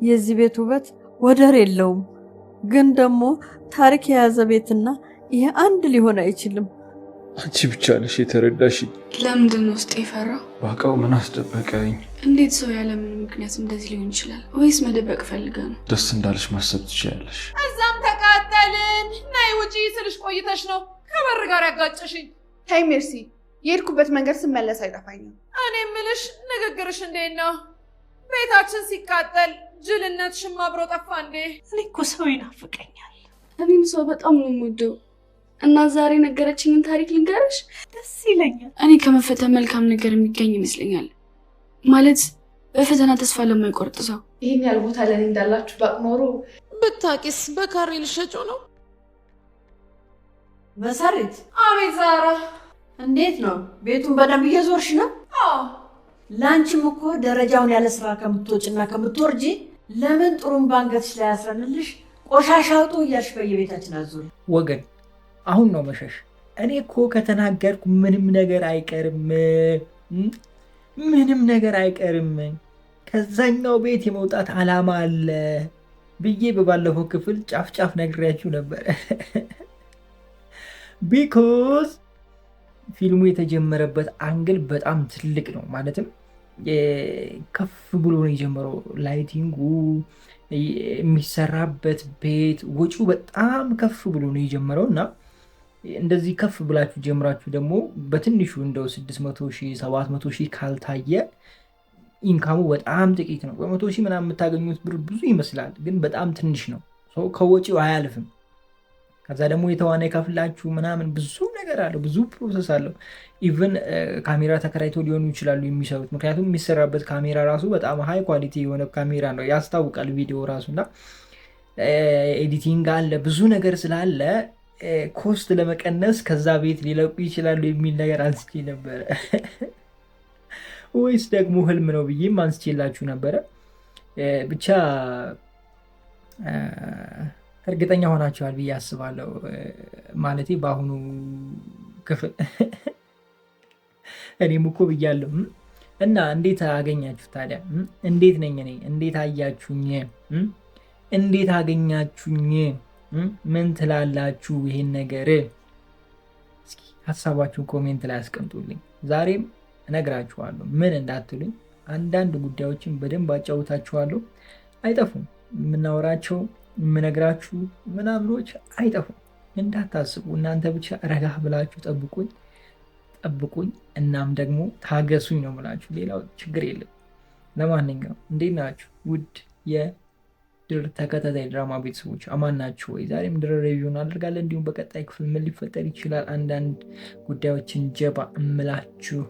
የዚህ ቤት ውበት ወደር የለውም። ግን ደግሞ ታሪክ የያዘ ቤትና ይሄ አንድ ሊሆን አይችልም። አንቺ ብቻ ነሽ የተረዳሽ። ለምንድን ውስጥ የፈራው? ባውቀው ምን አስደበቀኝ? እንዴት ሰው ያለምንም ምክንያት እንደዚህ ሊሆን ይችላል? ወይስ መደበቅ ፈልገ ነው? ደስ እንዳለሽ ማሰብ ትችያለሽ። እዛም ተቃጠልን። ናይ ውጪ ስልሽ ቆይተሽ ነው ከበር ጋር ያጋጨሽኝ። ታይ ሜርሲ፣ የሄድኩበት መንገድ ስመለስ አይጠፋኝም። እኔ ምልሽ ንግግርሽ እንዴት ነው? ቤታችን ሲቃጠል ጅልነትሽም አብሮ ጠፋ እንዴ? እኔ እኮ ሰው ይናፍቀኛል። እኔም ሰው በጣም ነው የምወደው እና ዛሬ ነገረችኝን ታሪክ ልንገርሽ። ደስ ይለኛል። እኔ ከመፈተን መልካም ነገር የሚገኝ ይመስለኛል። ማለት በፈተና ተስፋ ለማይቆርጥ ሰው። ይህን ያህል ቦታ ለኔ እንዳላችሁ ባቅ ኖሮ። ብታቂስ በካሬ ልሸጪው ነው? መሰረት። አቤት ዛራ፣ እንዴት ነው? ቤቱን በደንብ እየዞርሽ ነው? አዎ። ላንቺም እኮ ደረጃውን ያለ ስራ ከምትወጭና ከምትወርጂ ለምን ጥሩም ባንገትሽ ላይ ያስረንልሽ ቆሻሻ አውጡ እያልሽ በየቤታችን አዙሪ። ወገን አሁን ነው መሸሽ። እኔ እኮ ከተናገርኩ ምንም ነገር አይቀርም፣ ምንም ነገር አይቀርም። ከዛኛው ቤት የመውጣት አላማ አለ ብዬ በባለፈው ክፍል ጫፍ ጫፍ ነግሬያችሁ ነበር። ቢኮዝ ፊልሙ የተጀመረበት አንግል በጣም ትልቅ ነው። ማለትም ከፍ ብሎ ነው የጀመረው። ላይቲንጉ፣ የሚሰራበት ቤት ወጪው በጣም ከፍ ብሎ ነው የጀመረው እና እንደዚህ ከፍ ብላችሁ ጀምራችሁ ደግሞ በትንሹ እንደው 600,000 700,000 ካልታየ ኢንካሙ በጣም ጥቂት ነው። በ100,000 ምናምን የምታገኙት ብር ብዙ ይመስላል፣ ግን በጣም ትንሽ ነው። ከወጪው አያልፍም። ከዛ ደግሞ የተዋናይ ከፍላችሁ ምናምን ብዙ ነገር አለው፣ ብዙ ፕሮሰስ አለው። ኢቨን ካሜራ ተከራይቶ ሊሆኑ ይችላሉ የሚሰሩት። ምክንያቱም የሚሰራበት ካሜራ ራሱ በጣም ሃይ ኳሊቲ የሆነ ካሜራ ነው፣ ያስታውቃል ቪዲዮ ራሱ እና ኤዲቲንግ አለ፣ ብዙ ነገር ስላለ ኮስት ለመቀነስ ከዛ ቤት ሊለቁ ይችላሉ የሚል ነገር አንስቼ ነበረ። ወይስ ደግሞ ህልም ነው ብዬም አንስቼላችሁ ነበረ። ብቻ እርግጠኛ ሆናችኋል ብዬ አስባለሁ። ማለቴ በአሁኑ ክፍል እኔም እኮ ብያለሁ። እና እንዴት አገኛችሁ ታዲያ? እንዴት ነኝ እኔ? እንዴት አያችሁኝ? እንዴት አገኛችሁኝ? ምን ትላላችሁ? ይሄን ነገር እስኪ ሀሳባችሁን ኮሜንት ላይ አስቀምጡልኝ። ዛሬም እነግራችኋለሁ፣ ምን እንዳትሉኝ አንዳንድ ጉዳዮችን በደንብ አጫውታችኋለሁ። አይጠፉም፣ የምናወራቸው የምነግራችሁ ምናምኖች አይጠፉም። እንዳታስቡ፣ እናንተ ብቻ ረጋ ብላችሁ ጠብቁኝ። እናም ደግሞ ታገሱኝ ነው የምላችሁ፣ ሌላው ችግር የለም። ለማንኛውም እንዴት ናችሁ ውድ የድር ተከታታይ ድራማ ቤተሰቦች? አማን ናችሁ ወይ? ዛሬም ድር ሪቪው እናደርጋለን። እንዲሁም በቀጣይ ክፍል ምን ሊፈጠር ይችላል አንዳንድ ጉዳዮችን ጀባ እምላችሁ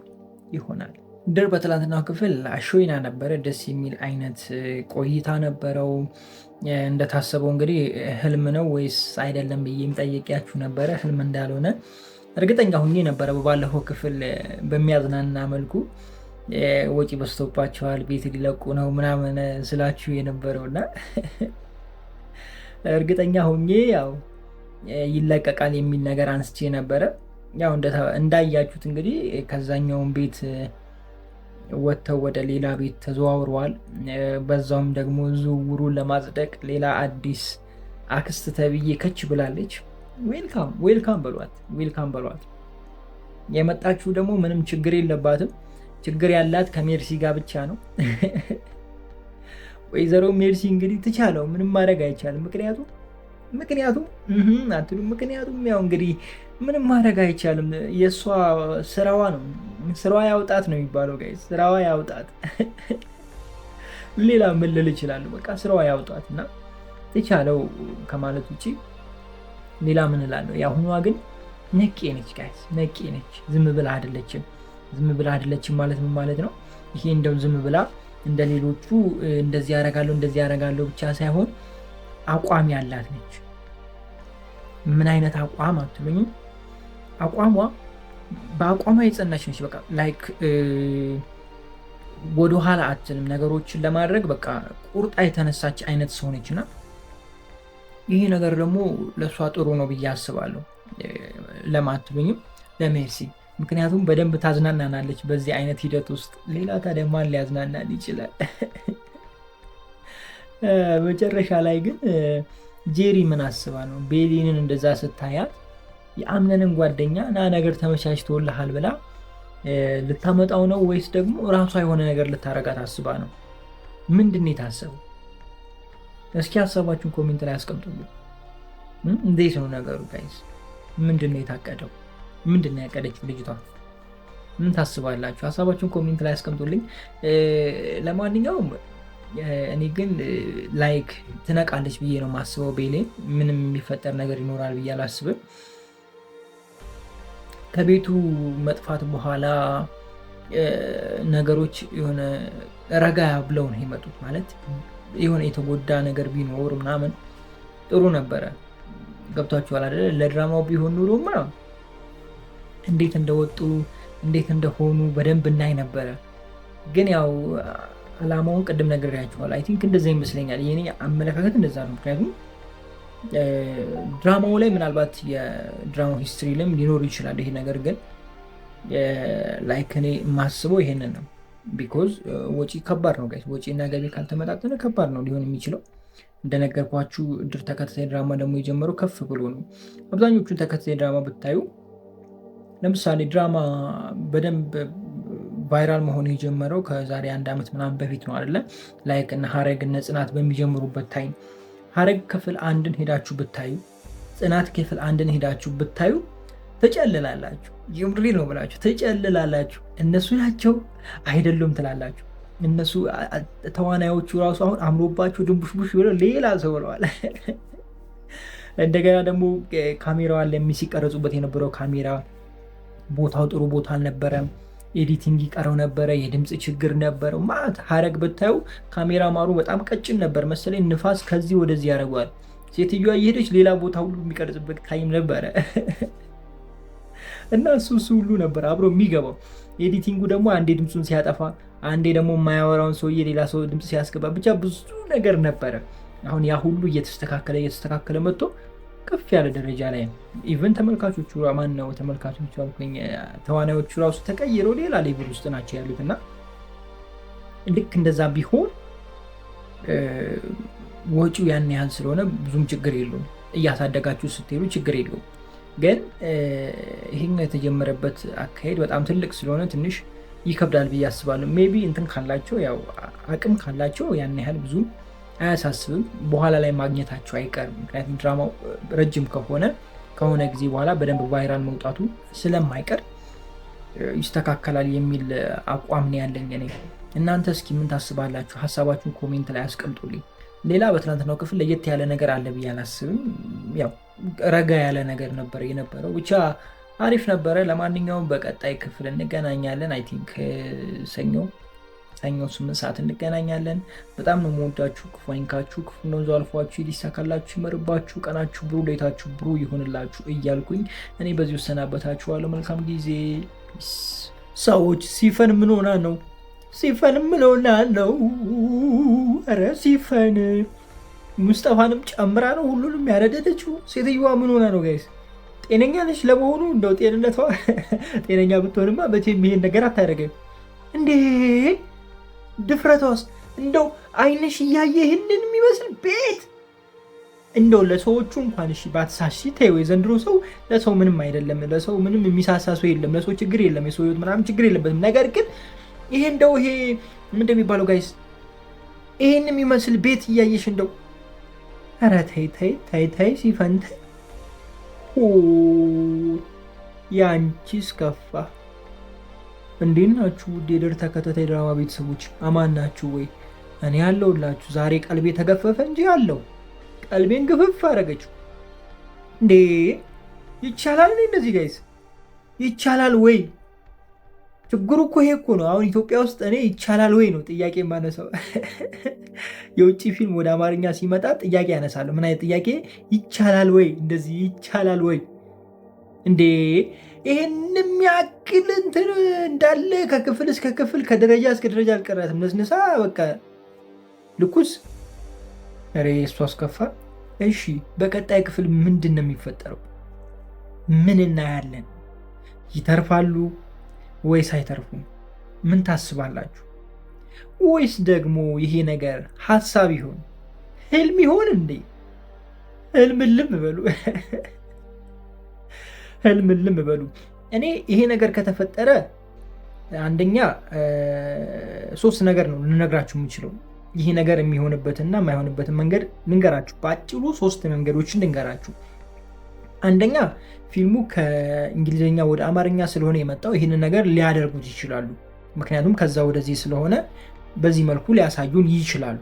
ይሆናል። ድር በትላንትናው ክፍል አሾይና ነበረ። ደስ የሚል አይነት ቆይታ ነበረው። እንደታሰበው እንግዲህ ህልም ነው ወይስ አይደለም ብዬ ጠየቂያችሁ ነበረ። ህልም እንዳልሆነ እርግጠኛ ሁኜ ነበረ። በባለፈው ክፍል በሚያዝናና መልኩ ወጪ በዝቶባቸዋል፣ ቤት ሊለቁ ነው ምናምን ስላችሁ የነበረውና እርግጠኛ ሁኜ ያው ይለቀቃል የሚል ነገር አንስቼ ነበረ። ያው እንዳያችሁት እንግዲህ ከዛኛውን ቤት ወጥተው ወደ ሌላ ቤት ተዘዋውረዋል። በዛውም ደግሞ ዝውውሩን ለማጽደቅ ሌላ አዲስ አክስት ተብዬ ከች ብላለች። ዌልካም በሏት። የመጣችሁ ደግሞ ምንም ችግር የለባትም። ችግር ያላት ከሜርሲ ጋር ብቻ ነው። ወይዘሮ ሜርሲ እንግዲህ ትቻለው፣ ምንም ማድረግ አይቻልም። ምክንያቱም ያው እንግዲህ ምንም ማድረግ አይቻልም። የእሷ ስራዋ ነው፣ ስራዋ ያውጣት ነው የሚባለው ጋይስ፣ ስራዋ ያውጣት። ሌላ ምን ልል እችላለሁ? በቃ ስራዋ ያውጣት እና ትቻለው ከማለት ውጭ ሌላ ምን እላለሁ? ያሁኗ ግን ነቄ ነች ጋይስ፣ ነቄ ነች። ዝም ብላ አይደለችም ማለት ምን ማለት ነው? ይሄ እንደው ዝም ብላ እንደ ሌሎቹ እንደዚህ ያደርጋለሁ ብቻ ሳይሆን አቋም ያላት ነች። ምን አይነት አቋም አትሉኝም? በአቋሟ የጸናች ነች። በቃ ላይክ ወደኋላ አትልም ነገሮችን ለማድረግ በቃ ቁርጣ የተነሳች አይነት ሰው ነች እና ይሄ ነገር ደግሞ ለእሷ ጥሩ ነው ብዬ አስባለሁ። ለማትሉኝም ለሜርሲ፣ ምክንያቱም በደንብ ታዝናናናለች በዚህ አይነት ሂደት ውስጥ። ሌላ ታዲያ ማን ሊያዝናናል ይችላል? መጨረሻ ላይ ግን ጄሪ ምን አስባ ነው ቤሊንን እንደዛ ስታያት የአምነንን ጓደኛ ና ነገር ተመቻችቶልሃል ብላ ልታመጣው ነው ወይስ ደግሞ ራሷ የሆነ ነገር ልታረጋት አስባ ነው? ምንድን ነው የታሰበው? እስኪ ሀሳባችሁን ኮሜንት ላይ አስቀምጡልኝ። እንዴት ነው ነገሩ ጋይስ? ምንድን ነው የታቀደው? ምንድን ነው ያቀደችው ልጅቷ? ምን ታስባላችሁ? ሀሳባችሁን ኮሜንት ላይ አስቀምጡልኝ። ለማንኛውም እኔ ግን ላይክ ትነቃለች ብዬ ነው ማስበው። ቤሌን ምንም የሚፈጠር ነገር ይኖራል ብዬ አላስብም። ከቤቱ መጥፋት በኋላ ነገሮች የሆነ ረጋ ብለው ነው የመጡት። ማለት የሆነ የተጎዳ ነገር ቢኖር ምናምን ጥሩ ነበረ። ገብቷችኋል አይደለ? ለድራማው ቢሆን ኑሮማ እንዴት እንደወጡ እንዴት እንደሆኑ በደንብ እናይ ነበረ። ግን ያው አላማውን ቅድም ነግሬያችኋል። አይ ቲንክ እንደዛ ይመስለኛል። የኔ አመለካከት እንደዛ ነው። ምክንያቱም ድራማው ላይ ምናልባት የድራማው ሂስትሪ ላይም ሊኖር ይችላል ይሄ ነገር። ግን ላይክ እኔ የማስበው ይሄንን ነው። ቢኮዝ ወጪ ከባድ ነው ጋይስ። ወጪ እና ገቢ ካልተመጣጠነ ከባድ ነው ሊሆን የሚችለው። እንደነገርኳችሁ ድር ተከታታይ ድራማ ደግሞ የጀመረው ከፍ ብሎ ነው። አብዛኞቹን ተከታታይ ድራማ ብታዩ ለምሳሌ ድራማ በደንብ ቫይራል መሆን የጀመረው ከዛሬ 1 ዓመት ምናምን በፊት ነው አይደለ? ላይክ እና ሀረግ እነ ጽናት በሚጀምሩበት ታይም ሀረግ ክፍል 1ን ሄዳችሁ ብታዩ፣ ጽናት ክፍል 1ን ሄዳችሁ ብታዩ ተጨልላላችሁ። የምሪ ነው ብላችሁ ተጨልላላችሁ። እነሱ ናቸው አይደሉም ትላላችሁ። እነሱ ተዋናዮቹ ራሱ አሁን አምሮባቸው ድንቡሽቡሽ ብለው ሌላ ሰው ብለዋል። እንደገና ደግሞ ካሜራዋን ሲቀረጹበት የነበረው ካሜራ ቦታው ጥሩ ቦታ አልነበረም። ኤዲቲንግ ይቀረው ነበረ። የድምፅ ችግር ነበረው ማለት ሀረግ ብታዩ ካሜራ ማሩ በጣም ቀጭን ነበር መሰለኝ። ንፋስ ከዚህ ወደዚህ ያደርገዋል። ሴትዮዋ እየሄደች ሌላ ቦታ ሁሉ የሚቀርጽበት ታይም ነበረ እና እሱ ሁሉ ነበር አብሮ የሚገባው። ኤዲቲንጉ ደግሞ አንዴ ድምፁን ሲያጠፋ፣ አንዴ ደግሞ የማያወራውን ሰውዬ ሌላ ሰው ድምፅ ሲያስገባ፣ ብቻ ብዙ ነገር ነበረ። አሁን ያ ሁሉ እየተስተካከለ መጥቶ ከፍ ያለ ደረጃ ላይ ኢቨን ተመልካቾቹ ማነው ተመልካቾቹ አልኩኝ ተዋናዮቹ ራሱ ተቀይረው ሌላ ሌቭል ውስጥ ናቸው ያሉት። እና ልክ እንደዛ ቢሆን ወጪው ያን ያህል ስለሆነ ብዙም ችግር የለውም። እያሳደጋችሁ ስትሄዱ ችግር የለውም። ግን ይሄን የተጀመረበት አካሄድ በጣም ትልቅ ስለሆነ ትንሽ ይከብዳል ብዬ አስባለሁ። ሜቢ እንትን ካላቸው ያው አቅም ካላቸው ያን ያህል ብዙ አያሳስብም። በኋላ ላይ ማግኘታቸው አይቀርም። ምክንያቱም ድራማው ረጅም ከሆነ ጊዜ በኋላ በደንብ ቫይራል መውጣቱ ስለማይቀር ይስተካከላል የሚል አቋም ነው ያለኝ እኔ። እናንተ እስኪ ምን ታስባላችሁ? ሀሳባችሁን ኮሜንት ላይ አስቀምጡልኝ። ሌላ በትናንትናው ክፍል ለየት ያለ ነገር አለ ብዬ አላስብም። ያው ረጋ ያለ ነገር ነበር የነበረው። ብቻ አሪፍ ነበረ። ለማንኛውም በቀጣይ ክፍል እንገናኛለን። አይ ቲንክ ሰኞ 8 ሰዓት እንገናኛለን። በጣም ነው የምወዳችሁ። ክፉ አይንካችሁ፣ ክፉ ነው አልፏችሁ፣ ይሳካላችሁ፣ ይመርባችሁ፣ ቀናችሁ ብሩ፣ ሌታችሁ ብሩ ይሆንላችሁ እያልኩኝ እኔ በዚህ ወሰናበታችኋለሁ። መልካም ጊዜ። ሰዎች ሲፈን ምን ሆና ነው? ሲፈን ምን ሆና ነው? ኧረ ሲፈን ሙስጠፋንም ጨምራ ነው ሁሉንም ያረደደችው። ሴትዮዋ ምን ሆና ነው ጋይስ? ጤነኛ ነች ለመሆኑ? እንደው ጤንነቷ ጤነኛ ብትሆንማ መቼም ይሄን ነገር አታደርገም እንዴ? ድፍረቷስ እንደው አይንሽ እያየ ይህንን የሚመስል ቤት እንደው ለሰዎቹ እንኳን እሺ ባትሳሺ ተይው። የዘንድሮ ሰው ለሰው ምንም አይደለም። ለሰው ምንም የሚሳሳ ሰው የለም። ለሰው ችግር የለም። የሰው ህይወት ምናምን ችግር የለበትም። ነገር ግን ይሄ እንደው ይሄ ምን እንደሚባለው ጋይስ ይሄን የሚመስል ቤት እያየሽ እንደው ኧረ ተይ ሲፈንት ያንቺስ ከፋ። እንዴት ናችሁ ውድ የድር ተከታታይ ድራማ ቤተሰቦች? አማን ናችሁ ወይ? እኔ ያለሁላችሁ። ዛሬ ቀልቤ ተገፈፈ እንጂ አለው ቀልቤን ግፍፍ አደረገችው እንዴ! ይቻላል እንደዚህ ጋይስ? ይቻላል ወይ? ችግሩ እኮ ይሄ እኮ ነው። አሁን ኢትዮጵያ ውስጥ እኔ ይቻላል ወይ ነው ጥያቄ የማነሳው። የውጭ ፊልም ወደ አማርኛ ሲመጣ ጥያቄ ያነሳለሁ። ምን አይነት ጥያቄ? ይቻላል ወይ? እንደዚህ ይቻላል ወይ እንዴ? ይሄን የሚያክል እንትን እንዳለ ከክፍል እስከ ክፍል ከደረጃ እስከ ደረጃ አልቀራትም። ነስነሳ በቃ ልኩስ። ኧረ እሱ አስከፋ። እሺ በቀጣይ ክፍል ምንድን ነው የሚፈጠረው? ምን እናያለን? ይተርፋሉ ወይስ አይተርፉም? ምን ታስባላችሁ? ወይስ ደግሞ ይሄ ነገር ሀሳብ ይሆን? ህልም ይሆን እንዴ? ህልምልም በሉ ህልምልም በሉ። እኔ ይሄ ነገር ከተፈጠረ አንደኛ 3 ነገር ነው ልነግራችሁ የምችለው። ይሄ ነገር የሚሆንበትና የማይሆንበትን መንገድ ልንገራችሁ። በአጭሩ 3 መንገዶችን ልንገራችሁ። አንደኛ ፊልሙ ከእንግሊዝኛ ወደ አማርኛ ስለሆነ የመጣው ይህንን ነገር ሊያደርጉት ይችላሉ። ምክንያቱም ከዛ ወደዚህ ስለሆነ በዚህ መልኩ ሊያሳዩን ይችላሉ።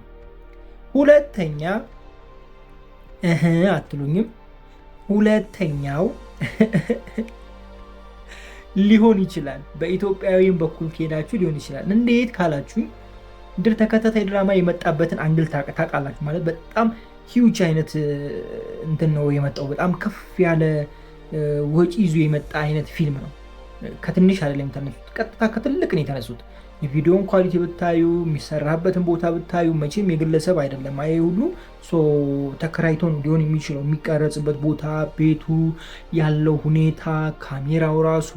ሁለተኛ አትሉኝም? ሁለተኛው ሊሆን ይችላል በኢትዮጵያዊም በኩል ከሄዳችሁ ሊሆን ይችላል። እንዴት ካላችሁኝ ድር ተከታታይ ድራማ የመጣበትን አንግል ታውቃላችሁ። ማለት በጣም ሂውጅ አይነት እንትን ነው የመጣው። በጣም ከፍ ያለ ወጪ ይዞ የመጣ አይነት ፊልም ነው። ከትንሽ አይደለም የተነሱት፣ ቀጥታ ከትልቅ ነው የተነሱት። የቪዲዮን ኳሊቲ ብታዩ፣ የሚሰራበትን ቦታ ብታዩ መቼም የግለሰብ አይደለም። አይ ሁሉ ተከራይቶ ነው ሊሆን የሚችለው። የሚቀረጽበት ቦታ፣ ቤቱ ያለው ሁኔታ፣ ካሜራው ራሱ፣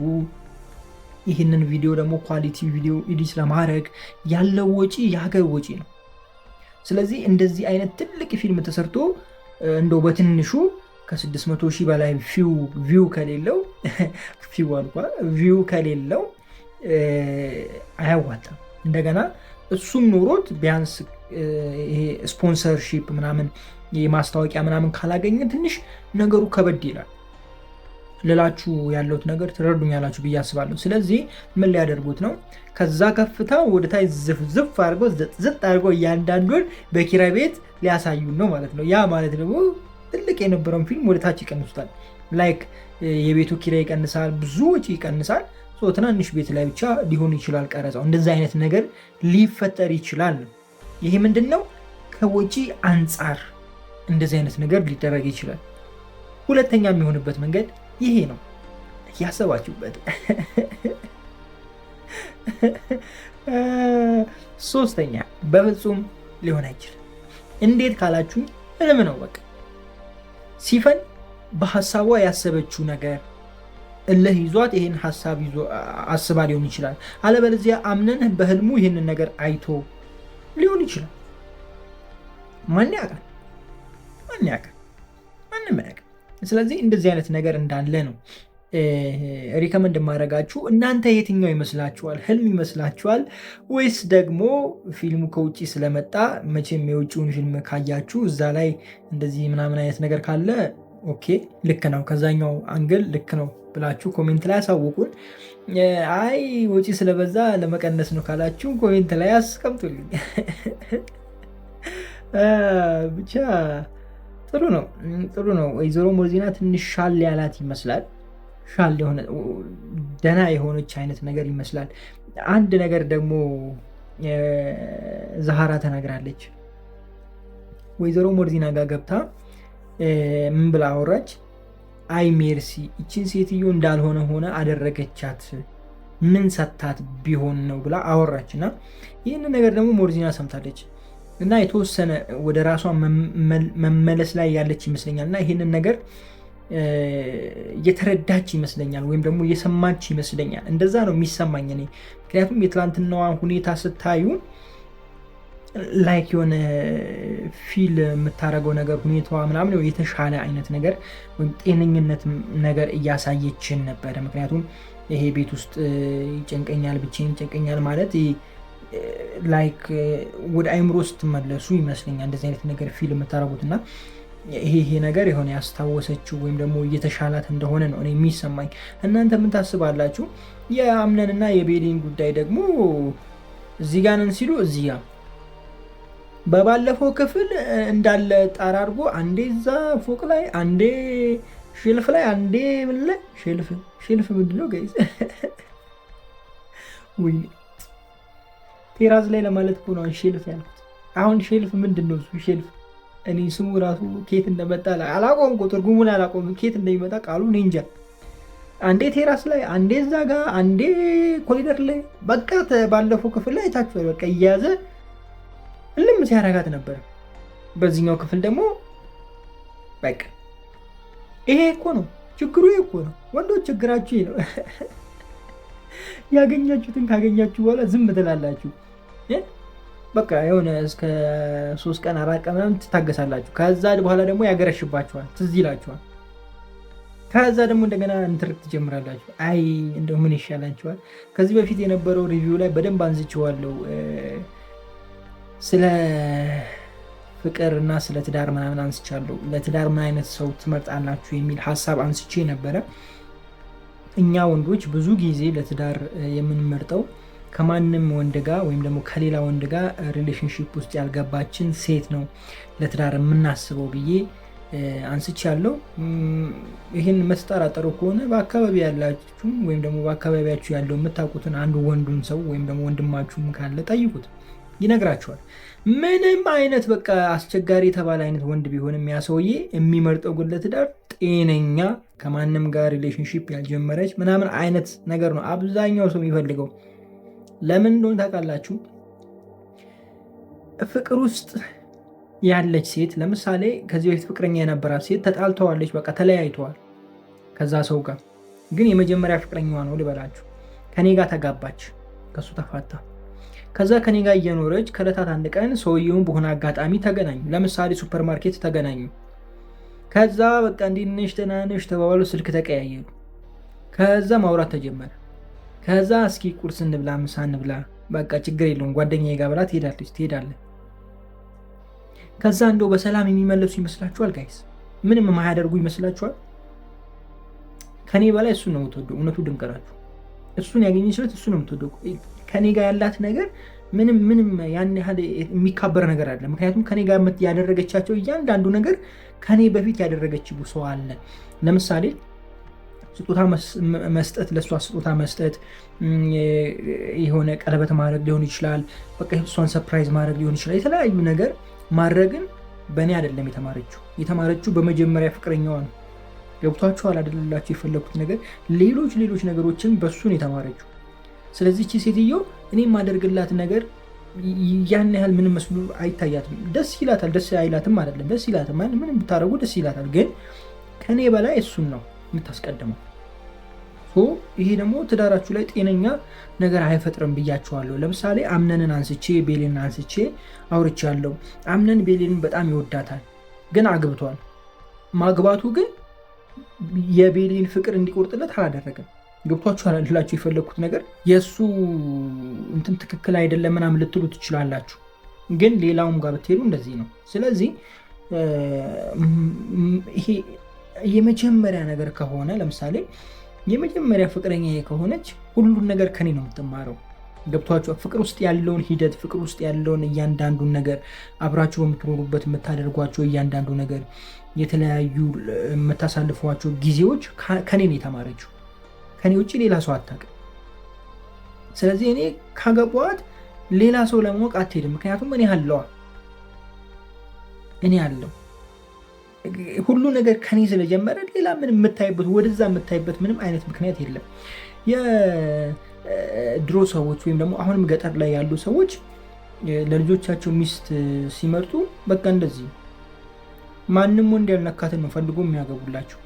ይህንን ቪዲዮ ደግሞ ኳሊቲ ቪዲዮ ኤዲት ለማድረግ ያለው ወጪ የሀገር ወጪ ነው። ስለዚህ እንደዚህ አይነት ትልቅ ፊልም ተሰርቶ እንደው በትንሹ ከ600,000 በላይ ቪው ከሌለው ቪው ከሌለው አያዋጣም። እንደገና እሱም ኖሮት ቢያንስ ይሄ ስፖንሰርሺፕ ምናምን የማስታወቂያ ምናምን ካላገኘ ትንሽ ነገሩ ከበድ ይላል ልላችሁ ያለሁት ነገር ትረዱኛላችሁ ብዬ አስባለሁ። ስለዚህ ምን ሊያደርጉት ነው? ከዛ ከፍታ ወደ ታች ዝፍ አድርገው ዝጥ አድርገው እያንዳንዱን በኪራይ ቤት ሊያሳዩን ነው ማለት ነው። ያ ማለት ደግሞ ትልቅ የነበረውን ፊልም ወደ ታች ይቀንሱታል። ላይክ የቤቱ ኪራይ ይቀንሳል፣ ብዙ ወጪ ይቀንሳል። ትናንሽ ቤት ላይ ብቻ ሊሆን ይችላል ቀረጻው። እንደዚህ አይነት ነገር ሊፈጠር ይችላል። ይሄ ምንድን ነው? ከወጪ አንጻር እንደዚህ አይነት ነገር ሊደረግ ይችላል። ሁለተኛ የሚሆንበት መንገድ ይሄ ነው። ያሰባችሁበት። ሶስተኛ በፍጹም ሊሆን አይችልም። እንዴት ካላችሁ ህልም ነው። በቃ ሲፈን በሀሳቧ ያሰበችው ነገር እልህ ይዟት ይህን ሀሳብ አስባ ሊሆን ይችላል። አለበለዚያ አምነን በህልሙ ይህንን ነገር አይቶ ሊሆን ይችላል። ማን ያውቃል? ማንም ያውቃል። ስለዚህ እንደዚህ አይነት ነገር እንዳለ ነው ሪከመንድ ማድረጋችሁ። እናንተ የትኛው ይመስላችኋል? ህልም ይመስላችኋል ወይስ ደግሞ ፊልሙ ከውጭ ስለመጣ መቼም የውጭውን ፊልም ካያችሁ እዛ ላይ እንደዚህ ምናምን አይነት ነገር ካለ ኦኬ ልክ ነው፣ ከዛኛው አንግል ልክ ነው ብላችሁ ኮሜንት ላይ አሳውቁን። አይ ወጪ ስለበዛ ለመቀነስ ነው ካላችሁ ኮሜንት ላይ አስቀምጡልኝ። ብቻ ጥሩ ነው። ወይዘሮ ሞርዚና ትንሽ ሻል ያላት ይመስላል። ሻል የሆነ ደህና የሆነች አይነት ነገር ይመስላል። አንድ ነገር ደግሞ ዛሃራ ተናግራለች። ወይዘሮ ሞርዚና ጋር ገብታ ምን ብላ አወራች? አይ ሜርሲ እችን ሴትዮ እንዳልሆነ ሆነ አደረገቻት፣ ምን ሰታት ቢሆን ነው ብላ አወራች። እና ይህንን ነገር ደግሞ ሞርዚና ሰምታለች እና የተወሰነ ወደ ራሷ መመለስ ላይ ያለች ይመስለኛል። እና ይህንን ነገር እየተረዳች ይመስለኛል፣ ወይም ደግሞ እየሰማች ይመስለኛል። እንደዛ ነው የሚሰማኝ እኔ። ምክንያቱም የትላንትናዋ ሁኔታ ስታዩ ላይክ የሆነ ፊል የምታደርገው ነገር ሁኔታዋ ምናምን የተሻለ አይነት ነገር ወይም ጤነኝነት ነገር እያሳየችን ነበረ። ምክንያቱም ይሄ ቤት ውስጥ ይጨንቀኛል፣ ብቻዬን ይጨንቀኛል ማለት ላይክ ወደ አይምሮ ስትመለሱ ይመስለኛል እንደዚህ አይነት ነገር ፊል የምታደርጉት። እና ይሄ ነገር የሆነ ያስታወሰችው ወይም ደግሞ እየተሻላት እንደሆነ ነው እኔ የሚሰማኝ። እናንተ ምን ታስባላችሁ? የአምነንና የቤሊን ጉዳይ ደግሞ እዚህ ጋር ነን ሲሉ እዚህ ጋር በባለፈው ክፍል እንዳለ ጣራ አድርጎ አንዴ እዛ ፎቅ ላይ፣ አንዴ ሼልፍ ላይ፣ አንዴ ምን ላይ ሼልፍ ምንድን ነው ጋይዝ? ወይ ቴራዝ ላይ ለማለት እኮ ነው ሼልፍ ያልኩት። አሁን ሼልፍ ምንድን ነው? እሱ ሼልፍ እኔ ስሙ ራሱ ኬት እንደመጣ አላቆም፣ ትርጉሙን አላቆም፣ ኬት እንደሚመጣ ቃሉ እኔ እንጃ። አንዴ ቴራስ ላይ፣ አንዴ እዛ ጋር፣ አንዴ ኮሪደር ላይ። በቃ ባለፈው ክፍል ላይ አይታችኋል። በቃ እያያዘ እልም ሲያረጋት ነበር። በዚህኛው ክፍል ደግሞ በቃ ይሄ እኮ ነው ችግሩ። ይሄ እኮ ነው ወንዶች ችግራችሁ ይሄ ነው። ያገኛችሁትን ካገኛችሁ በኋላ ዝም ትላላችሁ። በቃ የሆነ እስከ 3 ቀን 4 ቀን ምናምን ትታገሳላችሁ። ከዛ በኋላ ደግሞ ያገረሽባችኋል፣ ትዝ ይላችኋል። ከዛ ደግሞ እንደገና እንትርክ ትጀምራላችሁ። አይ እንደው ምን ይሻላችኋል? ከዚህ በፊት የነበረው ሪቪው ላይ በደንብ አንስቼዋለሁ ስለ ፍቅር እና ስለ ትዳር ምናምን አንስቻለሁ። ለትዳር ምን አይነት ሰው ትመርጣላችሁ የሚል ሀሳብ አንስቼ ነበረ። እኛ ወንዶች ብዙ ጊዜ ለትዳር የምንመርጠው ከማንም ወንድ ጋር ወይም ደግሞ ከሌላ ወንድ ጋር ሪሌሽንሺፕ ውስጥ ያልገባችን ሴት ነው ለትዳር የምናስበው ብዬ አንስቻለሁ። ይህን መስጠራጠሩ ከሆነ በአካባቢ ያላችሁ ወይም ደግሞ በአካባቢያችሁ ያለው የምታውቁትን አንዱ ወንዱን ሰው ወይም ደግሞ ወንድማችሁም ካለ ጠይቁት፣ ይነግራችኋል። ምንም አይነት በቃ አስቸጋሪ የተባለ አይነት ወንድ ቢሆንም ያ ሰውዬ የሚመርጠው ግን ለትዳር ጤነኛ ከማንም ጋር ሪሌሽንሺፕ ያልጀመረች ምናምን አይነት ነገር ነው አብዛኛው ሰው የሚፈልገው። ለምን እንደሆነ ታውቃላችሁ? ፍቅር ውስጥ ያለች ሴት ለምሳሌ ከዚህ በፊት ፍቅረኛ የነበራት ሴት ተጣልተዋለች፣ በቃ ተለያይተዋል ከዛ ሰው ጋር። ግን የመጀመሪያ ፍቅረኛዋ ነው ልበላችሁ። ከኔ ጋር ተጋባች፣ ከሱ ተፋታ። ከዛ ከኔ ጋር እየኖረች ከዕለታት አንድ ቀን ሰውየውን በሆነ አጋጣሚ ተገናኙ። ለምሳሌ ሱፐር ማርኬት ተገናኙ። ከዛ በቃ እንዴት ነሽ ደህና ነሽ ተባባሉ፣ ስልክ ተቀያየሩ። ከዛ ማውራት ተጀመረ። ከዛ እስኪ ቁርስ እንብላ ምሳ እንብላ፣ በቃ ችግር የለውም ጓደኛዬ ጋር ብላ ትሄዳለህ። ከዛ እንደው በሰላም የሚመለሱ ይመስላችኋል ጋይስ? ምንም የማያደርጉ ይመስላችኋል? ከኔ በላይ እሱን ነው የምትወደው። እውነቱ ድንቀራችሁ እሱን ያገኘችለት እሱ ነው የምትወደው። ከኔ ጋር ያላት ነገር ምንም ያን ያህል የሚካበር ነገር አለ። ምክንያቱም ከኔ ጋር ያደረገቻቸው እያንዳንዱ ነገር ከኔ በፊት ያደረገችው ሰው አለ። ለምሳሌ ስጦታ መስጠት፣ ለእሷ ስጦታ መስጠት፣ የሆነ ቀለበት ማድረግ ሊሆን ይችላል። በቃ እሷን ሰርፕራይዝ ማድረግ ሊሆን ይችላል። የተለያዩ ነገር ማድረግን በእኔ አይደለም የተማረችው በመጀመሪያ ፍቅረኛዋ ነው። ገብቷችኋል አይደላችሁ? የፈለኩት ነገር ሌሎች ነገሮችን በሱ ነው የተማረችው። ስለዚህ እቺ ሴትዮ እኔ የማደርግላት ነገር ያን ያህል ምንም መስሎ አይታያትም። ደስ ይላታል፣ ደስ አይላትም አይደለም፣ ደስ ይላታል። ምንም ብታደርጉ ደስ ይላታል። ግን ከኔ በላይ እሱን ነው የምታስቀድመው። ይሄ ደግሞ ትዳራችሁ ላይ ጤነኛ ነገር አይፈጥርም ብያችኋለሁ። ለምሳሌ አምነንን አንስቼ ቤሌንን አንስቼ አውርቻለሁ። አምነን ቤሌንን በጣም ይወዳታል፣ ግን አግብቷል። ማግባቱ ግን የቤሌን ፍቅር እንዲቆርጥለት አላደረገም። ገብቷችሁ አላላችሁ? የፈለግኩት ነገር የእሱ እንትን ትክክል አይደለም ምናምን ልትሉ ትችላላችሁ፣ ግን ሌላውም ጋር ብትሄዱ እንደዚህ ነው። ስለዚህ ይሄ የመጀመሪያ ነገር ከሆነ ለምሳሌ የመጀመሪያ ፍቅረኛ ከሆነች ሁሉን ነገር ከኔ ነው የምትማረው። ገብቷችሁ? ፍቅር ውስጥ ያለውን ሂደት፣ ፍቅር ውስጥ ያለውን እያንዳንዱን ነገር፣ አብራችሁ በምትኖሩበት የምታደርጓቸው እያንዳንዱ ነገር፣ የተለያዩ የምታሳልፏቸው ጊዜዎች ከኔ ነው የተማረችው። ከኔ ውጭ ሌላ ሰው አታውቅም። ስለዚህ እኔ ካገባኋት ሌላ ሰው ለማወቅ አትሄድም። ምክንያቱም እኔ አለው ሁሉ ነገር ከኔ ስለጀመረ ሌላ ምን የምታይበት ወደዛ የምታይበት ምንም አይነት ምክንያት የለም። የድሮ ሰዎች ወይም ደግሞ አሁንም ገጠር ላይ ያሉ ሰዎች ለልጆቻቸው ሚስት ሲመርጡ በቃ እንደዚህ ማንም ወንድ ያልነካትን ነው ፈልጎ የሚያገቡላቸው።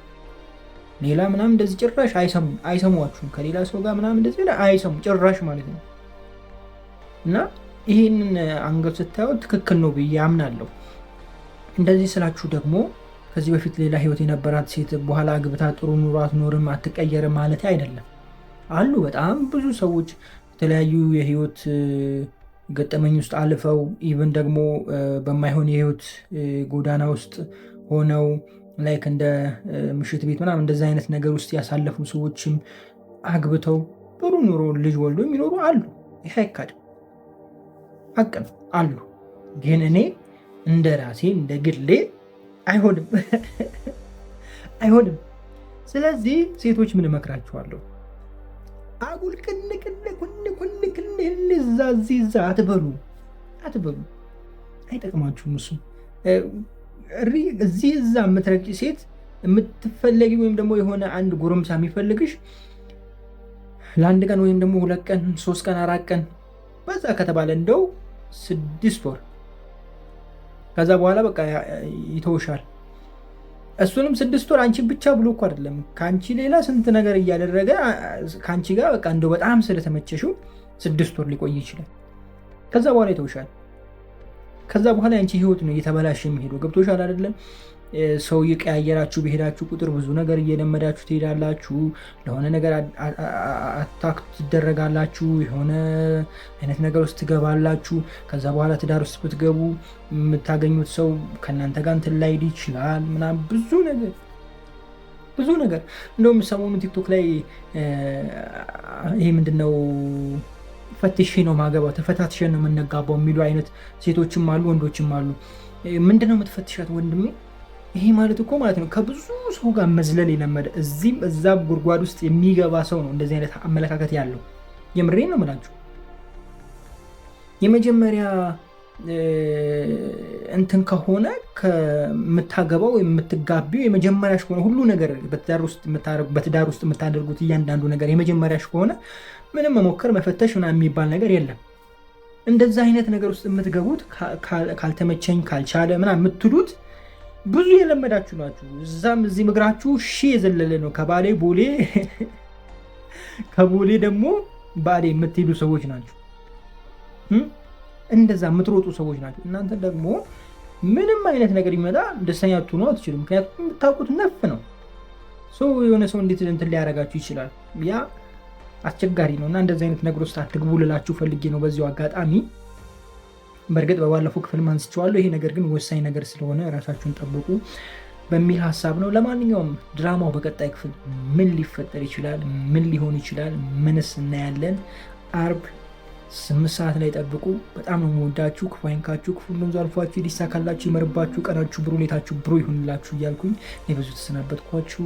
ሌላ ምናምን እንደዚህ ጭራሽ አይሰሟችሁም። ከሌላ ሰው ጋር ምናምን እንደዚህ አይሰሙ ጭራሽ ማለት ነው። እና ይህንን አንገት ስታየው ትክክል ነው ብዬ አምናለሁ። እንደዚህ ስላችሁ ደግሞ ከዚህ በፊት ሌላ ህይወት የነበራት ሴት በኋላ አግብታ ጥሩ ኑሮ አትኖርም አትቀየርም ማለት አይደለም። አሉ በጣም ብዙ ሰዎች የተለያዩ የህይወት ገጠመኝ ውስጥ አልፈው ኢቭን ደግሞ በማይሆን የህይወት ጎዳና ውስጥ ሆነው ላይክ እንደ ምሽት ቤት ምናምን እንደዚህ አይነት ነገር ውስጥ ያሳለፉ ሰዎችም አግብተው ጥሩ ኑሮ ልጅ ወልዶ የሚኖሩ አሉ። ይሄ አይካድም፣ ሀቅ ነው አሉ። ግን እኔ እንደ ራሴ እንደ ግሌ አይሆንም። ስለዚህ ሴቶች ምን እመክራችኋለሁ? አጉል እዛ አትበሉ፣ አይጠቅማችሁም። እሱ እዚህ እዛ የምትረቂ ሴት የምትፈለጊ ወይም ደግሞ የሆነ አንድ ጎረምሳ የሚፈልግሽ ለአንድ ቀን ወይም ደግሞ 2 ቀን 3 ቀን 4 ቀን በዛ ከተባለ እንደው 6 ወር ከዛ በኋላ በቃ ይተውሻል። እሱንም 6 ወር አንቺ ብቻ ብሎ እኮ አይደለም ከአንቺ ሌላ ስንት ነገር እያደረገ ከአንቺ ጋር በቃ እንደው በጣም ስለተመቸሽው 6 ወር ሊቆይ ይችላል። ከዛ በኋላ ይተውሻል። ከዛ በኋላ ያንቺ ህይወት ነው እየተበላሸ የሚሄደው። ገብቶሻል አይደለም? ሰው እየቀያየራችሁ በሄዳችሁ ቁጥር ብዙ ነገር እየለመዳችሁ ትሄዳላችሁ። ለሆነ ነገር አታክ ትደረጋላችሁ። የሆነ አይነት ነገር ውስጥ ትገባላችሁ። ከዛ በኋላ ትዳር ውስጥ ብትገቡ የምታገኙት ሰው ከእናንተ ጋር እንትን ላይሄድ ይችላል ምናምን ብዙ ነገር። እንደውም ሰሞኑ ቲክቶክ ላይ ይሄ ምንድነው ፈትሼ ነው ማገባው፣ ተፈታትሸን ነው የምንጋባው የሚሉ አይነት ሴቶችም አሉ ወንዶችም አሉ። ምንድነው የምትፈትሻት ወንድሜ? ይሄ ማለት እኮ ማለት ነው ከብዙ ሰው ጋር መዝለል የለመደ እዚህም እዛ ጉድጓድ ውስጥ የሚገባ ሰው ነው እንደዚህ አይነት አመለካከት ያለው። የምሬን ነው የምላችሁ። የመጀመሪያ እንትን ከሆነ ከምታገባው ወይም የምትጋቢው የመጀመሪያሽ ከሆነ ሁሉ ነገር በትዳር ውስጥ የምታደርጉት እያንዳንዱ ነገር የመጀመሪያሽ ከሆነ ምንም መሞከር መፈተሽ ምናምን የሚባል ነገር የለም። እንደዛ አይነት ነገር ውስጥ የምትገቡት ካልተመቸኝ ካልቻለ ምናምን የምትሉት ብዙ የለመዳችሁ ናችሁ። እዛም እዚህ እግራችሁ የዘለለ ነው። ከቦሌ ደግሞ ባሌ የምትሄዱ ሰዎች ናቸው። እንደዛ የምትሮጡ ሰዎች ናቸው። እናንተ ደግሞ ምንም አይነት ነገር ይመጣ ደስተኛ ትሆኑ አትችሉም። ምክንያቱም የምታውቁት ነፍ ነው። የሆነ ሰው እንዴት እንትን ሊያደርጋችሁ ይችላል? ያ አስቸጋሪ ነው እና እንደዚህ አይነት ነገር ውስጥ አትግቡ ልላችሁ ፈልጌ ነው በዚሁ አጋጣሚ። በእርግጥ በባለፈው ክፍል አንስቼዋለሁ። ይሄ ነገር ግን ወሳኝ ነገር ስለሆነ ራሳችሁን ጠብቁ በሚል ሀሳብ ነው። ለማንኛውም ድራማው በቀጣይ ክፍል ምን ሊፈጠር ይችላል? ምን ሊሆን ይችላል? ምንስ እናያለን? አርብ 8 ሰዓት ላይ ጠብቁ። በጣም ነው የምወዳችሁ። ክፉ አይንካችሁ፣ ክፉ ሁሉም አልፏችሁ፣ ሊሳካላችሁ፣ ይመርባችሁ፣ ቀናችሁ ብሩ፣ ሌታችሁ ብሩ ይሁንላችሁ እያልኩኝ እኔ ብዙ ተሰናበትኳችሁ።